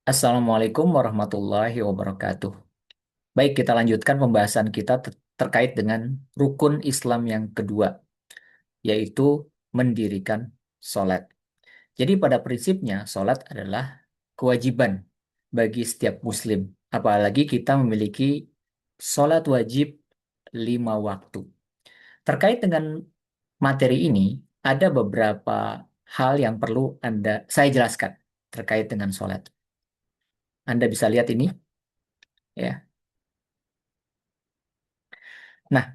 Assalamualaikum warahmatullahi wabarakatuh. Baik, kita lanjutkan pembahasan kita terkait dengan rukun Islam yang kedua, yaitu mendirikan sholat. Jadi pada prinsipnya, sholat adalah kewajiban bagi setiap muslim. Apalagi kita memiliki sholat wajib 5 waktu. Terkait dengan materi ini, ada beberapa hal yang perlu saya jelaskan terkait dengan sholat. Anda bisa lihat ini, ya. Nah,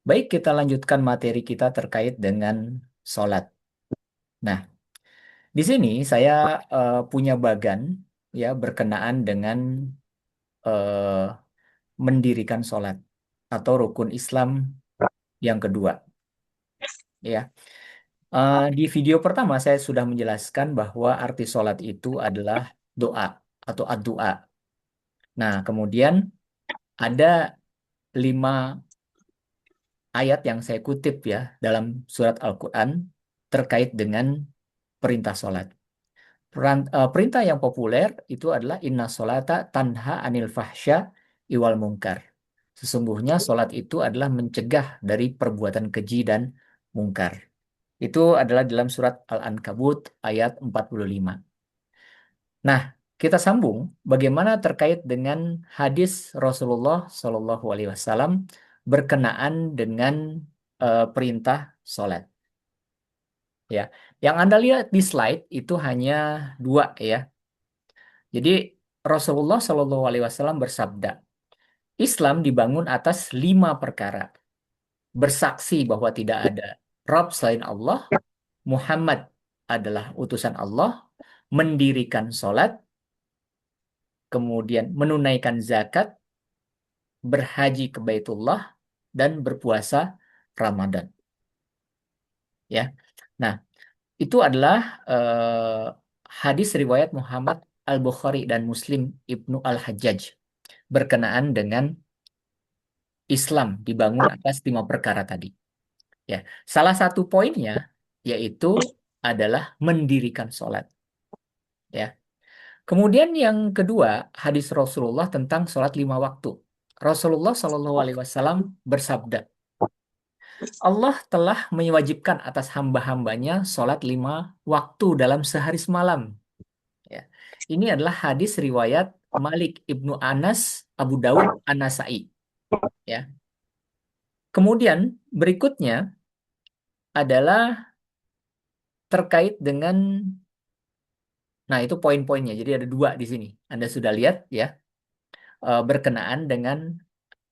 baik, kita lanjutkan materi kita terkait dengan sholat. Nah, di sini saya punya bagan ya berkenaan dengan eh, mendirikan sholat atau rukun Islam yang kedua. Ya, di video pertama saya sudah menjelaskan bahwa arti sholat itu adalah doa atau ad-doa. Nah, kemudian ada 5 ayat yang saya kutip ya dalam surat Al-Quran terkait dengan perintah sholat. Perintah yang populer itu adalah inna sholata tanha anil fahsya iwal mungkar. Sesungguhnya sholat itu adalah mencegah dari perbuatan keji dan mungkar. Itu adalah dalam surat Al-Ankabut ayat 45. Nah, kita sambung bagaimana terkait dengan hadis Rasulullah Shallallahu Alaihi Wasallam berkenaan dengan perintah sholat. Ya, yang Anda lihat di slide itu hanya dua ya. Jadi Rasulullah Shallallahu Alaihi Wasallam bersabda, Islam dibangun atas 5 perkara. Bersaksi bahwa tidak ada Rabb selain Allah, Muhammad adalah utusan Allah, mendirikan sholat, kemudian menunaikan zakat, berhaji ke Baitullah, dan berpuasa Ramadan. Ya, nah itu adalah hadis riwayat Muhammad Al-Bukhari dan Muslim Ibnu Al-Hajjaj berkenaan dengan Islam dibangun atas 5 perkara tadi. Ya, salah satu poinnya yaitu adalah mendirikan sholat. Ya, kemudian yang kedua hadis Rasulullah tentang sholat 5 waktu. Rasulullah Shallallahu Alaihi Wasallam bersabda, Allah telah mewajibkan atas hamba-hambanya sholat 5 waktu dalam sehari semalam. Ya, ini adalah hadis riwayat Malik ibnu Anas Abu Daud An-Nasai. Ya, kemudian berikutnya adalah terkait dengan, nah itu poin-poinnya. Jadi ada 2 di sini. Anda sudah lihat ya, berkenaan dengan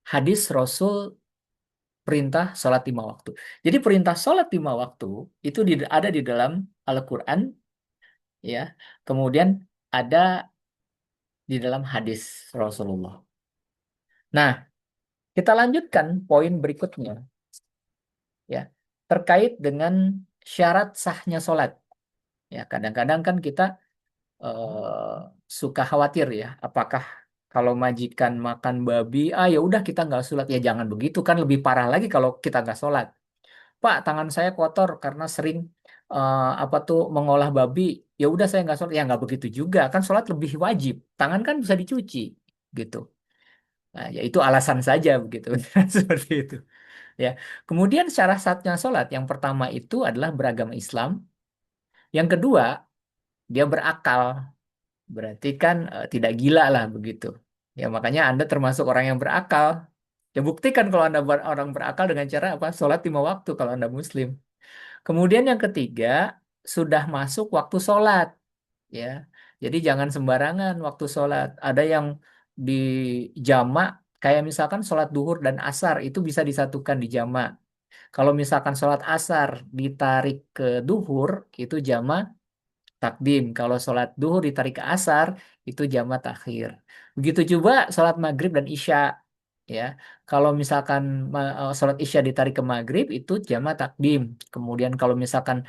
hadis Rasul perintah sholat 5 waktu. Jadi perintah sholat 5 waktu itu ada di dalam Al-Quran ya. Kemudian ada di dalam hadis Rasulullah. Nah, kita lanjutkan poin berikutnya ya, terkait dengan syarat sahnya sholat. Ya, kadang-kadang kan kita eh, suka khawatir ya, apakah kalau majikan makan babi, ya udah kita nggak sholat, ya jangan begitu kan, lebih parah lagi kalau kita nggak sholat. Pak, tangan saya kotor karena sering apa tuh mengolah babi, ya udah saya nggak sholat, ya nggak begitu juga kan, sholat lebih wajib, tangan kan bisa dicuci gitu. Nah, ya itu alasan saja begitu seperti itu ya. Kemudian syarat-syaratnya sholat yang pertama itu adalah beragama Islam, yang kedua dia berakal. Berarti kan tidak gila lah begitu. Ya makanya Anda termasuk orang yang berakal. Ya buktikan kalau Anda orang berakal dengan cara apa? Sholat 5 waktu kalau Anda Muslim. Kemudian yang ketiga, sudah masuk waktu sholat. Ya, jadi jangan sembarangan waktu sholat. Ada yang di jamak, kayak misalkan sholat duhur dan asar itu bisa disatukan di jamak. Kalau misalkan sholat asar ditarik ke duhur, itu jamak takdim. Kalau sholat duhur ditarik ke asar, itu jamak takhir. Begitu juga sholat maghrib dan isya. Ya, kalau misalkan sholat isya ditarik ke maghrib, itu jamak takdim. Kemudian kalau misalkan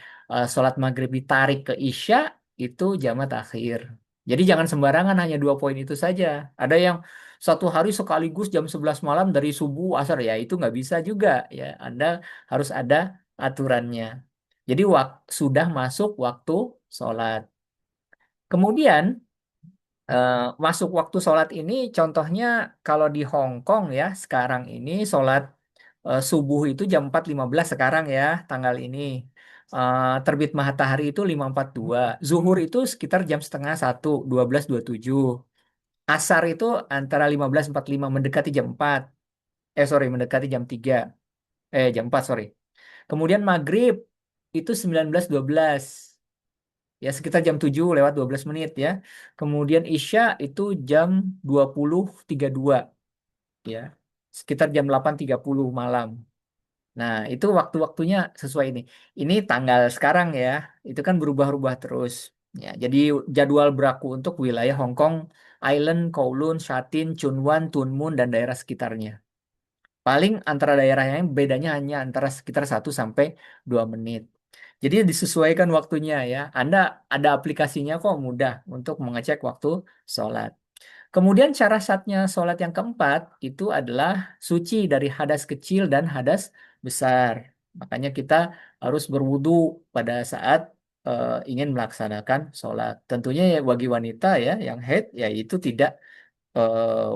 sholat maghrib ditarik ke isya, itu jamak takhir. Jadi jangan sembarangan hanya 2 poin itu saja. Ada yang satu hari sekaligus jam 11 malam dari subuh asar ya itu nggak bisa juga ya. Anda harus ada aturannya. Jadi sudah masuk waktu sholat. Kemudian eh, masuk waktu sholat ini contohnya kalau di Hong Kong ya sekarang ini sholat subuh itu jam 4.15 sekarang ya tanggal ini. Terbit matahari itu 5.42. Zuhur itu sekitar jam setengah satu, 12.27. Asar itu antara 15.45 mendekati jam 4. Sorry, mendekati jam 3. Jam 4, sorry. Kemudian maghrib itu 19.12. Ya, sekitar jam 7 lewat 12 menit ya. Kemudian Isya itu jam 20.32 ya. Sekitar jam 8.30 malam. Nah, itu waktu-waktunya sesuai ini. Ini tanggal sekarang ya. Itu kan berubah-ubah terus. Ya, jadi jadwal berlaku untuk wilayah Hong Kong Island, Kowloon, Shatin, Chun Wan, Tuen Mun, dan daerah sekitarnya. Paling antara daerahnya bedanya hanya antara sekitar 1 sampai 2 menit. Jadi disesuaikan waktunya ya. Anda ada aplikasinya kok mudah untuk mengecek waktu sholat. Kemudian cara satnya sholat yang keempat itu adalah suci dari hadas kecil dan hadas besar. Makanya kita harus berwudu pada saat ingin melaksanakan sholat. Tentunya ya bagi wanita ya yang haid ya itu tidak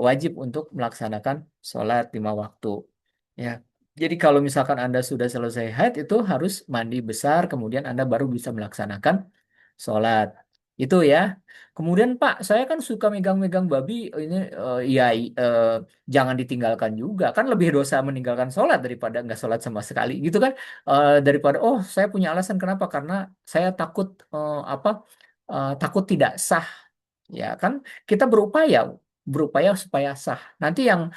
wajib untuk melaksanakan sholat 5 waktu. Ya, jadi kalau misalkan Anda sudah selesai haid itu harus mandi besar, kemudian Anda baru bisa melaksanakan sholat. Itu ya. Kemudian Pak, saya kan suka megang-megang babi, ini ya jangan ditinggalkan juga. Kan lebih dosa meninggalkan sholat daripada nggak sholat sama sekali, gitu kan? Daripada oh saya punya alasan kenapa? Karena saya takut takut tidak sah. Ya kan kita berupaya supaya sah. Nanti yang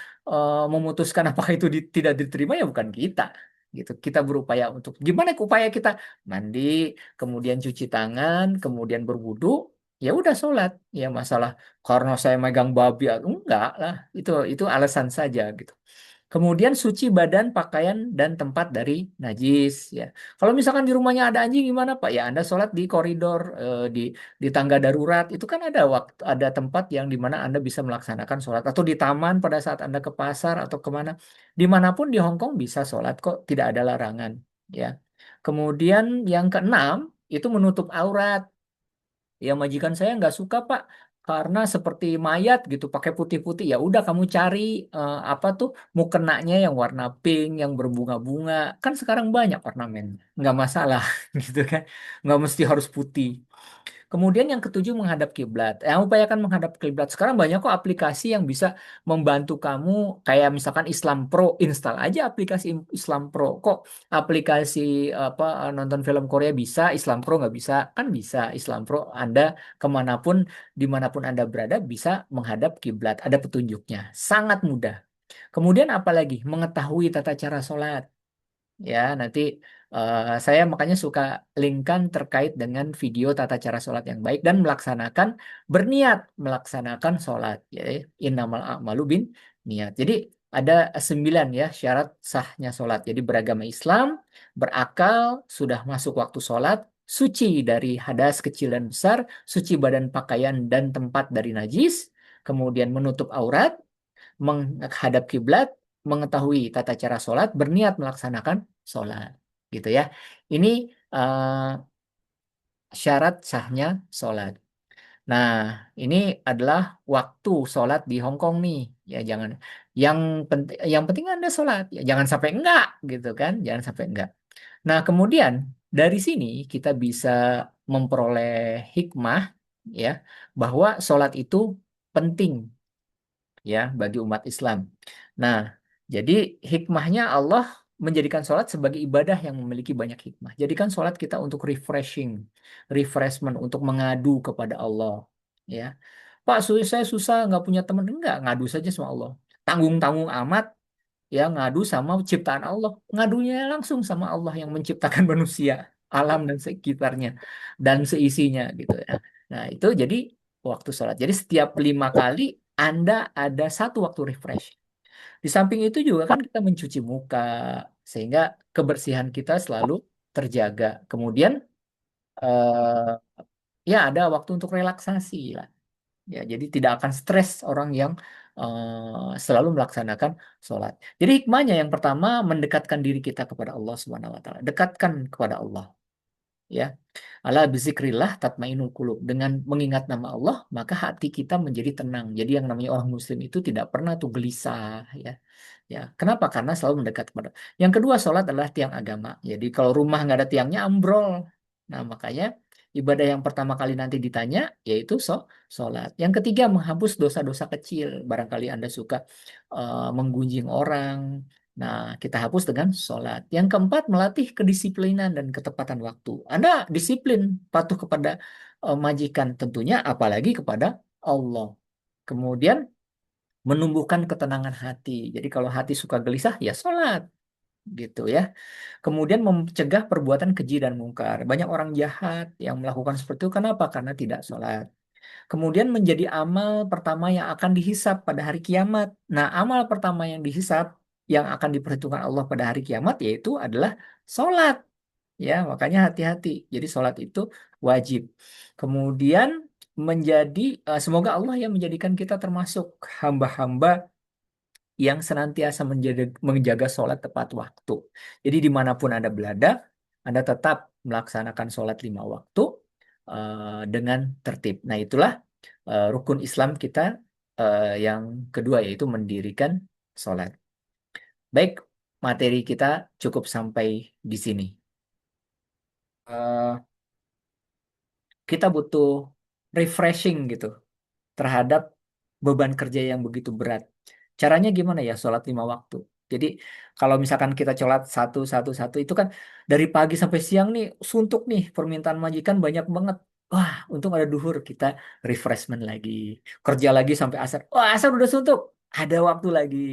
memutuskan apakah itu tidak diterima ya bukan kita. Gitu. Kita berupaya untuk gimana upaya kita mandi, kemudian cuci tangan, kemudian berwudu, ya udah sholat. Ya masalah karena saya megang babi enggak lah. Itu alasan saja gitu. Kemudian suci badan, pakaian, dan tempat dari najis. Ya, kalau misalkan di rumahnya ada anjing gimana Pak? Ya Anda sholat di koridor, di tangga darurat. Itu kan ada waktu, ada tempat yang di mana Anda bisa melaksanakan sholat. Atau di taman pada saat Anda ke pasar atau kemana. Dimanapun di Hong Kong bisa sholat kok, tidak ada larangan. Ya. Kemudian yang keenam itu menutup aurat. Ya majikan saya nggak suka Pak karena seperti mayat gitu pakai putih-putih ya udah kamu cari apa tuh mukenanya yang warna pink yang berbunga-bunga kan sekarang banyak ornamen nggak masalah gitu kan nggak mesti harus putih. Kemudian yang ketujuh menghadap kiblat. Upayakan menghadap kiblat. Sekarang banyak kok aplikasi yang bisa membantu kamu kayak misalkan Islam Pro, install aja aplikasi Islam Pro. Kok aplikasi apa nonton film Korea bisa, Islam Pro nggak bisa? Kan bisa Islam Pro. Anda kemanapun, dimanapun Anda berada bisa menghadap kiblat. Ada petunjuknya. Sangat mudah. Kemudian apalagi mengetahui tata cara sholat. Ya, nanti saya makanya suka linkkan terkait dengan video tata cara sholat yang baik dan berniat melaksanakan sholat. Ya, innamal a'malu bin niat. Jadi ada 9 ya syarat sahnya sholat. Jadi beragama Islam, berakal, sudah masuk waktu sholat, suci dari hadas kecil dan besar, suci badan pakaian dan tempat dari najis, kemudian menutup aurat, menghadap kiblat, mengetahui tata cara sholat, berniat melaksanakan sholat, gitu ya. Ini syarat sahnya sholat. Nah, ini adalah waktu sholat di Hong Kong nih. Ya, jangan yang penting Anda sholat, ya, jangan sampai enggak, gitu kan? Jangan sampai enggak. Nah, kemudian dari sini kita bisa memperoleh hikmah, ya, bahwa sholat itu penting ya bagi umat Islam. Nah, jadi hikmahnya Allah menjadikan sholat sebagai ibadah yang memiliki banyak hikmah. Jadikan sholat kita untuk refreshment, untuk mengadu kepada Allah. Ya, Pak, saya susah nggak punya teman, enggak ngadu saja sama Allah. Tanggung-tanggung amat ya ngadu sama ciptaan Allah. Ngadunya langsung sama Allah yang menciptakan manusia, alam dan sekitarnya dan seisinya gitu ya. Nah, itu jadi waktu sholat. Jadi setiap 5 kali Anda ada satu waktu refresh. Di samping itu juga kan kita mencuci muka sehingga kebersihan kita selalu terjaga. Kemudian ya ada waktu untuk relaksasi lah. Ya, jadi tidak akan stres orang yang selalu melaksanakan sholat. Jadi hikmahnya yang pertama mendekatkan diri kita kepada Allah Subhanahu wa taala. Dekatkan kepada Allah, ya. Ala bizikrillah tatmainul qulub. Dengan mengingat nama Allah, maka hati kita menjadi tenang. Jadi yang namanya orang muslim itu tidak pernah tuh gelisah, ya. Ya, kenapa? Karena selalu mendekat kepada. Yang kedua, sholat adalah tiang agama. Jadi kalau rumah nggak ada tiangnya ambrol. Nah, makanya ibadah yang pertama kali nanti ditanya yaitu sholat. Yang ketiga, menghapus dosa-dosa kecil. Barangkali Anda suka menggunjing orang. Nah, kita hapus dengan sholat. Yang keempat, melatih kedisiplinan dan ketepatan waktu. Anda disiplin, patuh kepada majikan tentunya, apalagi kepada Allah. Kemudian menumbuhkan ketenangan hati. Jadi kalau hati suka gelisah, ya sholat, gitu ya. Kemudian mencegah perbuatan keji dan mungkar. Banyak orang jahat yang melakukan seperti itu. Kenapa? Karena tidak sholat. Kemudian menjadi amal pertama yang akan dihisap pada hari kiamat. Nah, amal pertama yang dihisap, yang akan diperhitungkan Allah pada hari kiamat, yaitu adalah sholat. Ya, makanya hati-hati. Jadi sholat itu wajib. Kemudian semoga Allah yang menjadikan kita termasuk hamba-hamba yang senantiasa menjaga sholat tepat waktu. Jadi dimanapun Anda berada, Anda tetap melaksanakan sholat 5 waktu dengan tertib. Nah, itulah rukun Islam kita yang kedua, yaitu mendirikan sholat. Baik, materi kita cukup sampai di sini. Eh, kita butuh refreshing gitu terhadap beban kerja yang begitu berat. Caranya gimana ya sholat 5 waktu? Jadi kalau misalkan kita sholat satu satu satu itu kan dari pagi sampai siang nih suntuk nih, permintaan majikan banyak banget. Wah, untung ada duhur, kita refreshment lagi, kerja lagi sampai asar. Wah, asar udah suntuk, ada waktu lagi,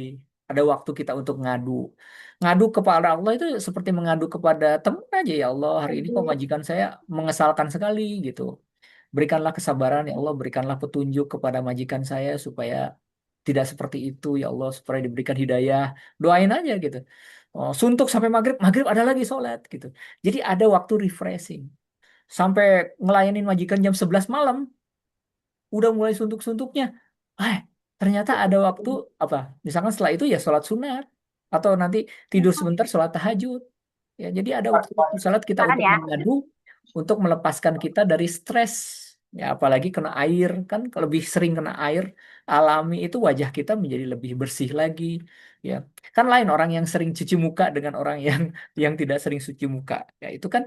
ada waktu kita untuk ngadu. Ngadu kepada Allah itu seperti mengadu kepada teman aja. Ya Allah, hari ini kok majikan saya mengesalkan sekali gitu. Berikanlah kesabaran ya Allah, berikanlah petunjuk kepada majikan saya supaya tidak seperti itu ya Allah, supaya diberikan hidayah. Doain aja gitu. Oh, suntuk sampai maghrib, maghrib ada lagi sholat gitu. Jadi ada waktu refreshing. Sampai ngelayanin majikan jam 11 malam, udah mulai suntuk-suntuknya. Eh, ternyata ada waktu apa? Misalkan setelah itu ya sholat sunat. Atau nanti tidur sebentar sholat tahajud. Ya, jadi ada waktu-waktu salat kita Silakan untuk ya. mengadu, untuk melepaskan kita dari stres. Ya, apalagi kena air kan, kalau lebih sering kena air alami itu wajah kita menjadi lebih bersih lagi. Ya, kan lain orang yang sering cuci muka dengan orang yang tidak sering cuci muka. Ya, itu kan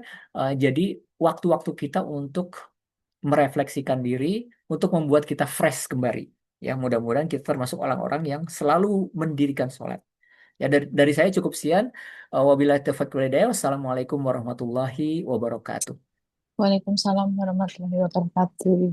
jadi waktu-waktu kita untuk merefleksikan diri, untuk membuat kita fresh kembali. Ya, mudah-mudahan kita termasuk orang-orang yang selalu mendirikan sholat. Ya, dari saya cukup sekian. Wabillahi taufiq wal hidayah. Wassalamualaikum warahmatullahi wabarakatuh. Waalaikumsalam warahmatullahi wabarakatuh.